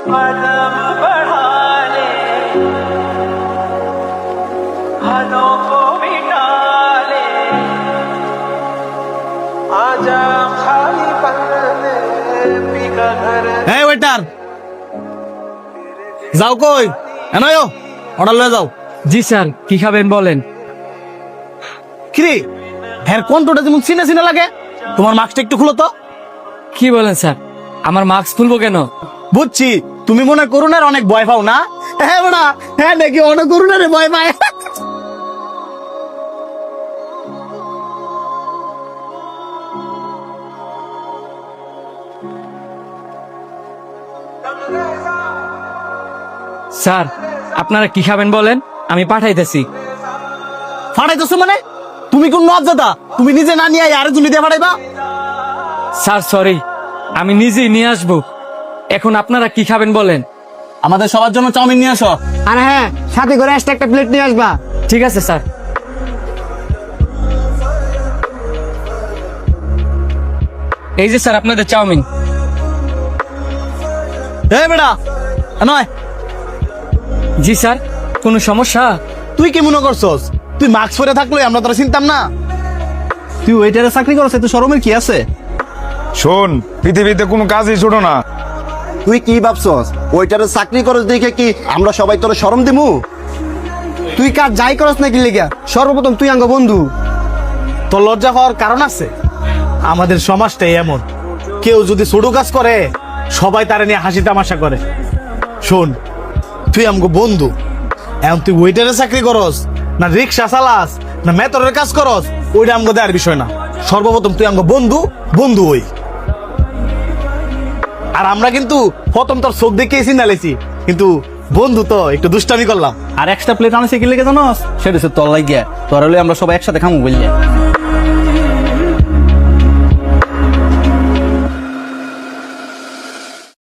कदम बढ़ा ले हदों को मिटा ले आजा खाली पन्ने पीका घर এই ওয়েটার যাও কই এনয়ো অর্ডার লয়ে যাও। জি স্যার, কি খাবেন বলেন। কিরে হ্যাঁ কোনটা যেমন চিনে চিনে লাগে, তোমার মাস্কটা একটু খুলো তো। কি বলেন স্যার, আমার মাস্ক খুলবো কেন? বুঝছি তুমি মনে করুণার অনেক ভয় পাও না। হ্যাঁ বড়া, হ্যাঁ নাকি অনেক করুণারে ভয় পায়। স্যার, আপনারা কি খাবেন বলেন, আমি পাঠাইতেছি। ফাটাইতেছো মানে? তুমি কোন নজ্জাদা? তুমি নিজে না নিয়ে আরে তুমি দিয়ে ফাটাইবা? স্যার সরি, আমি নিজেই নিয়ে আসবো। এখন আপনারা কি খাবেন বলেন। আমাদের সবার জন্য চাউমিন নিয়ে আসো। আর হ্যাঁ, সাথে করে এক্সট্রা একটা প্লেট নিয়ে আসবা। ঠিক আছে স্যার। এই যে স্যার আপনাদের চাউমিন। এই বেটা নয়। জি স্যার, কোনো সমস্যা? তুই কি মনে করছস তুই মাস্ক পরে থাকলে আমরা তোরা চিনতাম না? তুই ওয়েটারে চাকরি করছ, তুই শরমের কি আছে? শোন, পৃথিবীতে কোনো কাজই ছোট না। তুই কি ভাবছস ওইটারে চাকরি করস দেখে কি আমরা সবাই তোর শরম দিমু? তুই কাজ যাই করস নাকি লেগা, সর্বপ্রথম তুই আঙ্গ বন্ধু। তোর লজ্জা হওয়ার কারণ আছে? আমাদের সমাজটাই এমন, কেউ যদি ছোট কাজ করে সবাই তারা নিয়ে হাসি তামাশা করে। শোন, তুই আমগো বন্ধু, এখন তুই ওয়েটারে চাকরি করস না রিক্সা চালাস না মেতরের কাজ করস, ওইটা আমগো দেওয়ার বিষয় না। সর্বপ্রথম তুই আমগো বন্ধু, বন্ধু হই। আর আমরা কিন্তু প্রথম তোর চোখ দেখেই চিনালেছি, কিন্তু বন্ধু তো একটু দুষ্টামি করলাম। আর এক্সট্রা প্লেট আনছে কি লেগে জানোস? সেটা হচ্ছে তোর লাগিয়া, তোর হলে আমরা সবাই একসাথে খামু বললে।